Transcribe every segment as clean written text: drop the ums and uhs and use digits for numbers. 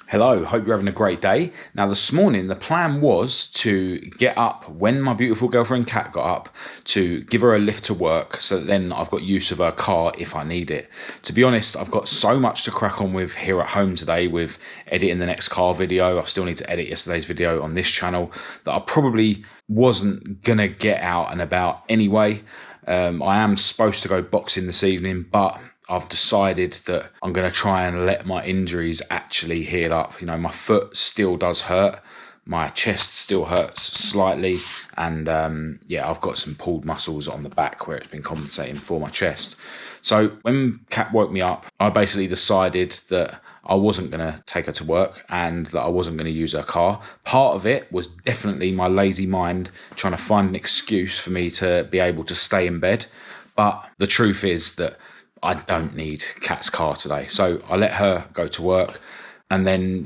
Hello, hope you're having a great day. Now this morning the plan was to get up when my beautiful girlfriend Kat got up, to give her a lift to work so that then I've got use of her car if I need it. To be honest, I've got so much to crack on with here at home today with editing the next car video. I still need to edit yesterday's video on this channel that I probably wasn't gonna get out and about anyway. I am supposed to go boxing this evening, but I've decided that I'm going to try and let my injuries actually heal up. You know, my foot still does hurt. My chest still hurts slightly. And I've got some pulled muscles on the back where it's been compensating for my chest. So when Kat woke me up, I basically decided that I wasn't going to take her to work and that I wasn't going to use her car. Part of it was definitely my lazy mind trying to find an excuse for me to be able to stay in bed. But the truth is that I don't need Kat's car today. So I let her go to work and then,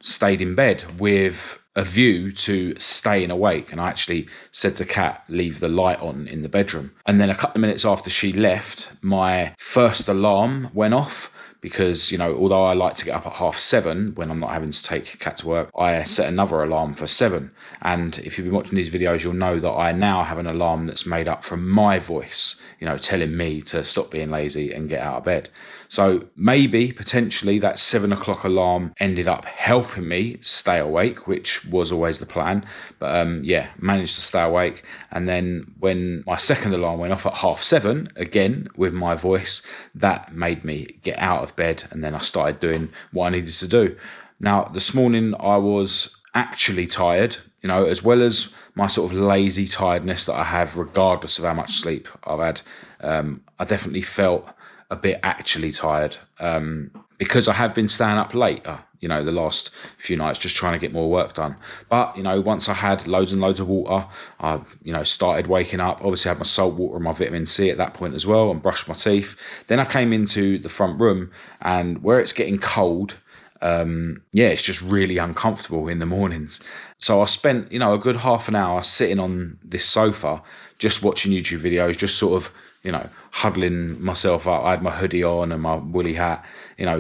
stayed in bed with a view to staying awake. And I actually said to Kat, leave the light on in the bedroom. And then a couple of minutes after she left, my first alarm went off. Because, although I like to get up at 7:30 when I'm not having to take Kat to work, I set another alarm for 7. And if you've been watching these videos, you'll know that I now have an alarm that's made up from my voice, telling me to stop being lazy and get out of bed. So maybe, potentially, that 7 o'clock alarm ended up helping me stay awake, which was always the plan. But managed to stay awake. And then when my second alarm went off at 7:30, again, with my voice, that made me get out of bed, and then I started doing what I needed to do. Now, this morning I was actually tired, as well as my sort of lazy tiredness that I have regardless of how much sleep I've had. I definitely felt a bit actually tired because I have been staying up later, the last few nights just trying to get more work done. But, once I had loads and loads of water, I, started waking up. Obviously I had my salt water and my vitamin C at that point as well and brushed my teeth. Then I came into the front room, and where it's getting cold, it's just really uncomfortable in the mornings. So I spent, a good half an hour sitting on this sofa, just watching YouTube videos, just sort of, huddling myself up. I had my hoodie on and my woolly hat,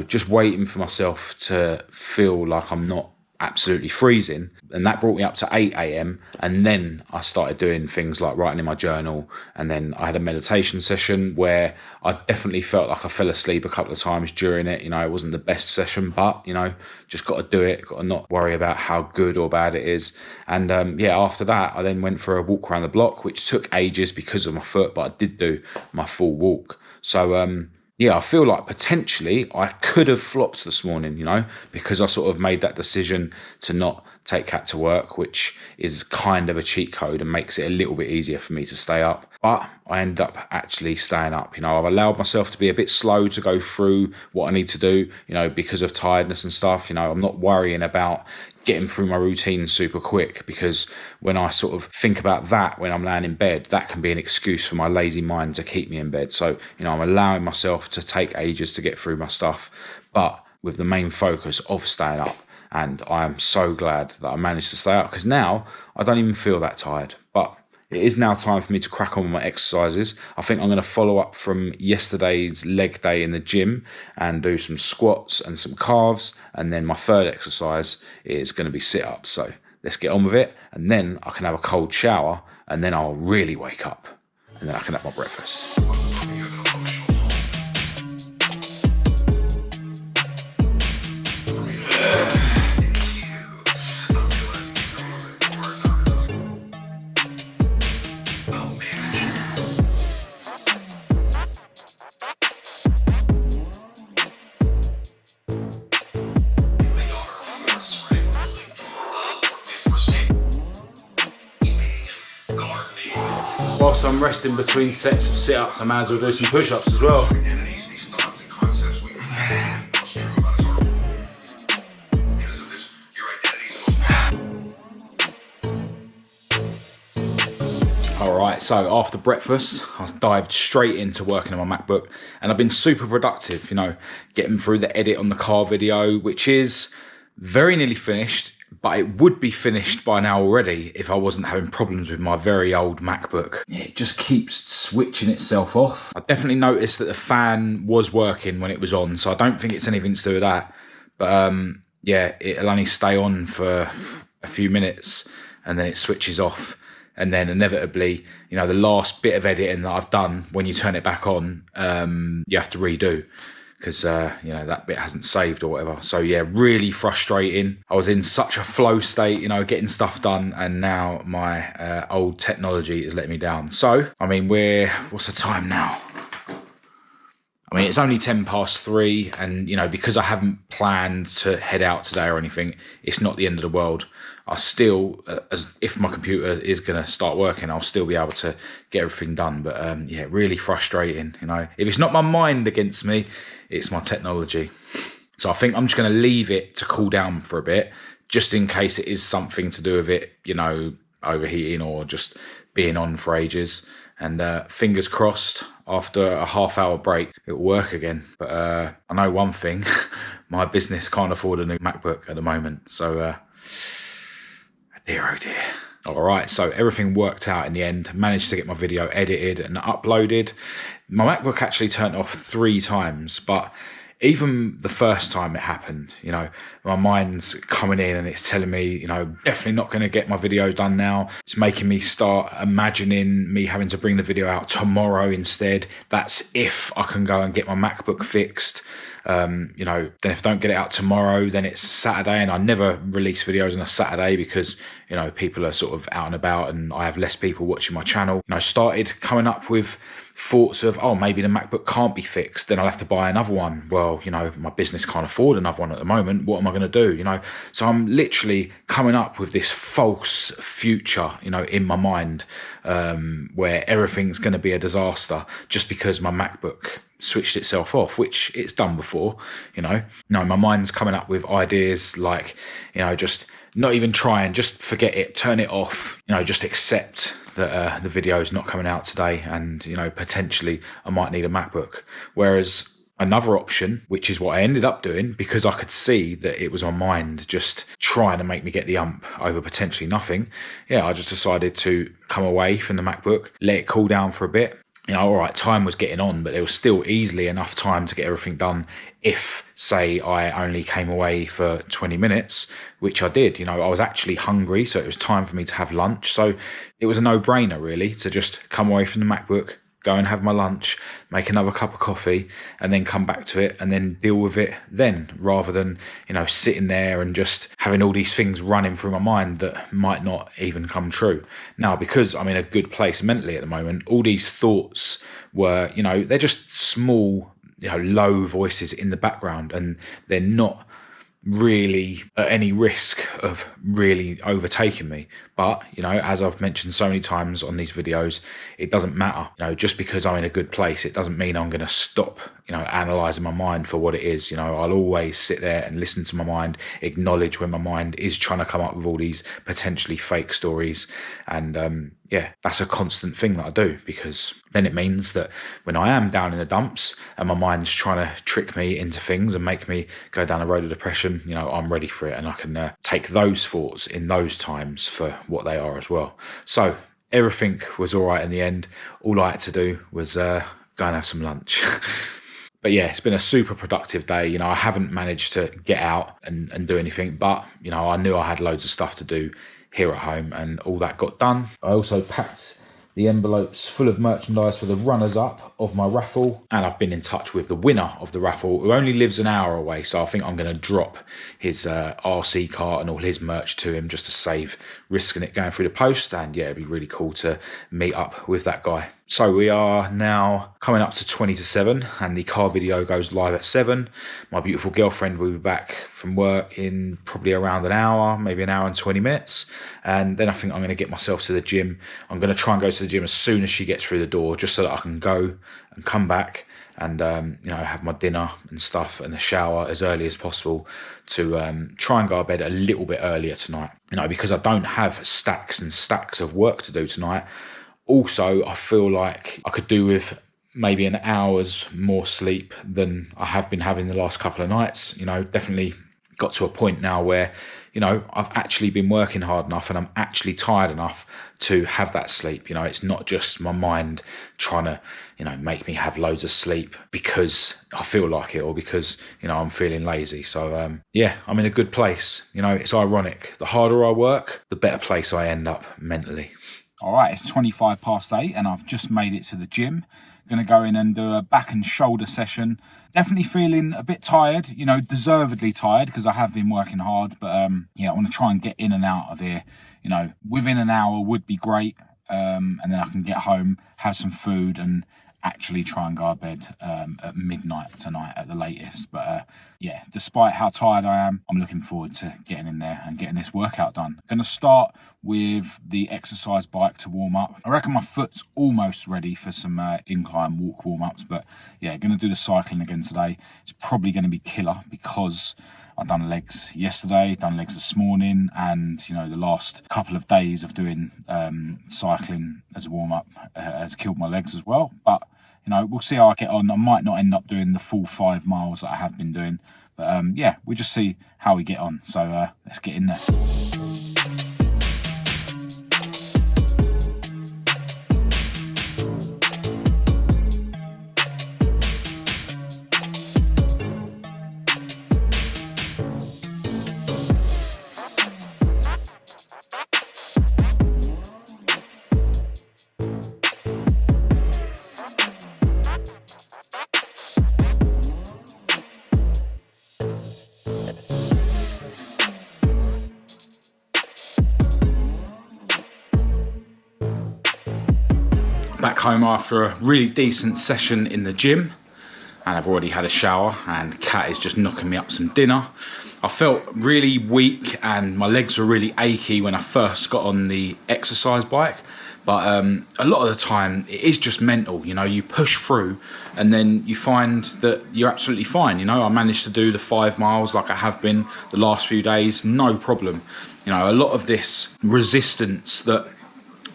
just waiting for myself to feel like I'm not absolutely freezing. And that brought me up to 8 a.m. And then I started doing things like writing in my journal. And then I had a meditation session where I definitely felt like I fell asleep a couple of times during it. It wasn't the best session, but, just got to do it. Got to not worry about how good or bad it is. And after that, I then went for a walk around the block, which took ages because of my foot, but I did do my full walk. So, I feel like potentially I could have flopped this morning, because I sort of made that decision to not take Kat to work, which is kind of a cheat code and makes it a little bit easier for me to stay up. But I end up actually staying up. I've allowed myself to be a bit slow to go through what I need to do, because of tiredness and stuff. I'm not worrying about getting through my routine super quick, because when I sort of think about that when I'm laying in bed, that can be an excuse for my lazy mind to keep me in bed. So, I'm allowing myself to take ages to get through my stuff, but with the main focus of staying up. And I am so glad that I managed to stay up, because now I don't even feel that tired. But it is now time for me to crack on with my exercises. I think I'm going to follow up from yesterday's leg day in the gym and do some squats and some calves. And then my third exercise is going to be sit-ups. So let's get on with it. And then I can have a cold shower, and then I'll really wake up. And then I can have my breakfast. Whilst I'm resting between sets of sit-ups, I might as well do some push-ups as well. Alright, so after breakfast, I dived straight into working on my MacBook, and I've been super productive, getting through the edit on the car video, which is very nearly finished. But it would be finished by now already if I wasn't having problems with my very old MacBook. It just keeps switching itself off. I definitely noticed that the fan was working when it was on, so I don't think it's anything to do with that. But yeah, it'll only stay on for a few minutes and then it switches off. And then inevitably, you know, the last bit of editing that I've done, when you turn it back on, you have to redo because, you know, that bit hasn't saved or whatever. So, yeah, really frustrating. I was in such a flow state, you know, getting stuff done. And now my old technology is letting me down. So, I mean, what's the time now? I mean, it's only 3:10, and, you know, because I haven't planned to head out today or anything, it's not the end of the world. I still, as if my computer is going to start working, I'll still be able to get everything done. But, yeah, really frustrating, you know. If it's not my mind against me, it's my technology. So I think I'm just going to leave it to cool down for a bit, just in case it is something to do with it, you know, overheating or just being on for ages. And fingers crossed, after a half-hour break, it'll work again. But I know one thing, my business can't afford a new MacBook at the moment. So, dear, oh dear. All right, so everything worked out in the end. Managed to get my video edited and uploaded. My MacBook actually turned off 3 times, but even the first time it happened, you know, my mind's coming in and it's telling me, you know, definitely not going to get my video done now. It's making me start imagining me having to bring the video out tomorrow instead. That's if I can go and get my MacBook fixed. You know, then if I don't get it out tomorrow, then it's Saturday, and I never release videos on a Saturday because, you know, people are sort of out and about and I have less people watching my channel. And I started coming up with thoughts of, oh, maybe the MacBook can't be fixed, then I'll have to buy another one. Well, you know, my business can't afford another one at the moment. What am I going to do? You know, so I'm literally coming up with this false future, you know, in my mind, where everything's going to be a disaster just because my MacBook switched itself off, which it's done before, you know. No, my mind's coming up with ideas like, you know, just not even try and just forget it, turn it off, you know, just accept that the video is not coming out today, and, you know, potentially I might need a MacBook. Whereas another option, which is what I ended up doing because I could see that it was my mind just trying to make me get the ump over potentially nothing. Yeah, I just decided to come away from the MacBook, let it cool down for a bit. You know, all right, time was getting on, but there was still easily enough time to get everything done if, say, I only came away for 20 minutes, which I did. You know, I was actually hungry, so it was time for me to have lunch. So it was a no-brainer, really, to just come away from the MacBook, go and have my lunch, make another cup of coffee, and then come back to it and then deal with it then, rather than, you know, sitting there and just having all these things running through my mind that might not even come true. Now, because I'm in a good place mentally at the moment, all these thoughts were, you know, they're just small, you know, low voices in the background, and they're not really at any risk of really overtaking me. But, you know, as I've mentioned so many times on these videos, it doesn't matter. You know, just because I'm in a good place, it doesn't mean I'm going to stop, you know, analysing my mind for what it is. You know, I'll always sit there and listen to my mind, acknowledge when my mind is trying to come up with all these potentially fake stories. And yeah, that's a constant thing that I do, because then it means that when I am down in the dumps and my mind's trying to trick me into things and make me go down a road of depression, you know, I'm ready for it, and I can take those thoughts in those times for what they are as well. So everything was all right in the end. All I had to do was go and have some lunch. But yeah, it's been a super productive day. You know, I haven't managed to get out and do anything, but, you know, I knew I had loads of stuff to do here at home, and all that got done. I also packed the envelopes full of merchandise for the runners-up of my raffle, and I've been in touch with the winner of the raffle, who only lives an hour away, so I think I'm going to drop his RC cart and all his merch to him just to save risking it going through the post. And yeah, it'd be really cool to meet up with that guy. So we are now coming up to 20 to 7, and the car video goes live at 7. My beautiful girlfriend will be back from work in probably around an hour, maybe an hour and 20 minutes. And then I think I'm going to get myself to the gym. I'm going to try and go to the gym as soon as she gets through the door, just so that I can go and come back and, you know, have my dinner and stuff and a shower as early as possible to try and go to bed a little bit earlier tonight. You know, because I don't have stacks and stacks of work to do tonight. Also, I feel like I could do with maybe an hour's more sleep than I have been having the last couple of nights. You know, definitely got to a point now where, you know, I've actually been working hard enough and I'm actually tired enough to have that sleep. You know, it's not just my mind trying to, you know, make me have loads of sleep because I feel like it or because, you know, I'm feeling lazy. So, yeah, I'm in a good place. You know, it's ironic. The harder I work, the better place I end up mentally. All right, it's 8:25 and I've just made it to the gym. Going to go in and do a back and shoulder session. Definitely feeling a bit tired, you know, deservedly tired because I have been working hard. But yeah, I want to try and get in and out of here. You know, within an hour would be great. And then I can get home, have some food and actually try and go to bed at midnight tonight at the latest. But yeah, despite how tired I am, I'm looking forward to getting in there and getting this workout done. Going to start with the exercise bike to warm up. I reckon my foot's almost ready for some incline walk warm-ups, but yeah, going to do the cycling again today. It's probably going to be killer because I've done legs yesterday, done legs this morning, and you know, the last couple of days of doing cycling as a warm-up has killed my legs as well. But you know, we'll see how I get on. I might not end up doing the full 5 miles that I have been doing, but yeah, we'll just see how we get on. So let's get in there. Back home after a really decent session in the gym, and I've already had a shower and Kat is just knocking me up some dinner. I felt really weak and my legs were really achy when I first got on the exercise bike, but a lot of the time it is just mental. You know, you push through and then you find that you're absolutely fine. You know, I managed to do the 5 miles like I have been the last few days, no problem. You know, a lot of this resistance that,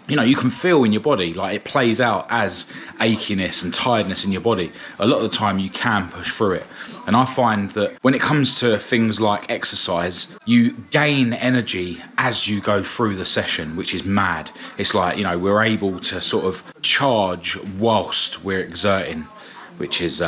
you know, you can feel in your body, like it plays out as achiness and tiredness in your body. A lot of the time you can push through it. And I find that when it comes to things like exercise, you gain energy as you go through the session, which is mad. It's like, you know, we're able to sort of charge whilst we're exerting, which is,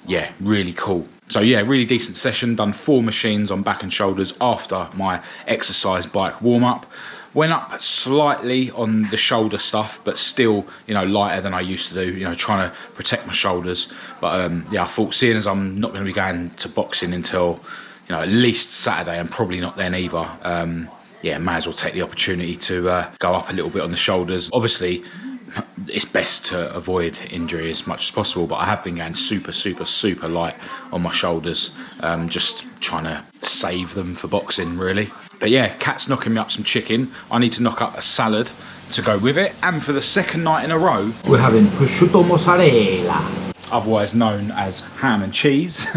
yeah, really cool. So yeah, really decent session. Done 4 machines on back and shoulders after my exercise bike warm-up. Went up slightly on the shoulder stuff, but still, you know, lighter than I used to do, you know, trying to protect my shoulders. But yeah, I thought, seeing as I'm not going to be going to boxing until, you know, at least Saturday, and probably not then either, yeah, may as well take the opportunity to go up a little bit on the shoulders. Obviously, it's best to avoid injury as much as possible, but I have been going super light on my shoulders, just trying to save them for boxing, really. But yeah, Kat's knocking me up some chicken. I need to knock up a salad to go with it. And for the second night in a row, we're having prosciutto mozzarella, otherwise known as ham and cheese.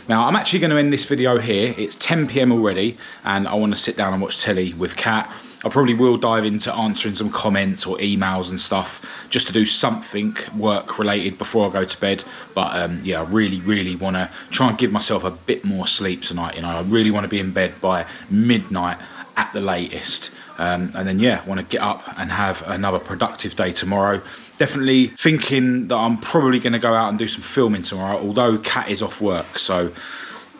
Now, I'm actually going to end this video here. It's 10 PM already, and I want to sit down and watch telly with Kat. I probably will dive into answering some comments or emails and stuff, just to do something work related before I go to bed. But yeah, I really want to try and give myself a bit more sleep tonight. You know, I really want to be in bed by midnight at the latest. And then yeah, want to get up and have another productive day tomorrow. Definitely thinking that I'm probably going to go out and do some filming tomorrow, although Kat is off work. So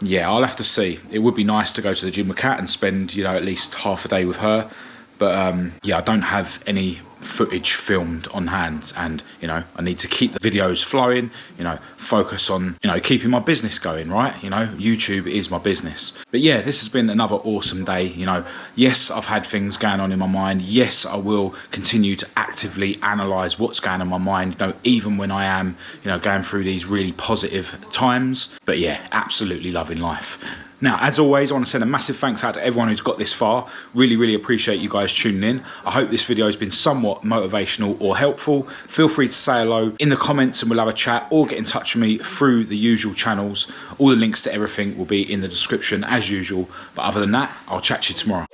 yeah, I'll have to see. It would be nice to go to the gym with Kat and spend, you know, at least half a day with her. But yeah, I don't have any footage filmed on hand, and you know, I need to keep the videos flowing, you know, focus on, you know, keeping my business going, right? You know, YouTube is my business. But yeah, this has been another awesome day. You know, yes, I've had things going on in my mind. Yes, I will continue to actively analyze what's going on in my mind, you know, even when I am, you know, going through these really positive times. But yeah, absolutely loving life. Now, as always, I want to send a massive thanks out to everyone who's got this far. Really appreciate you guys tuning in. I hope this video has been somewhat motivational or helpful. Feel free to say hello in the comments and we'll have a chat, or get in touch with me through the usual channels. All the links to everything will be in the description as usual. But other than that, I'll chat to you tomorrow.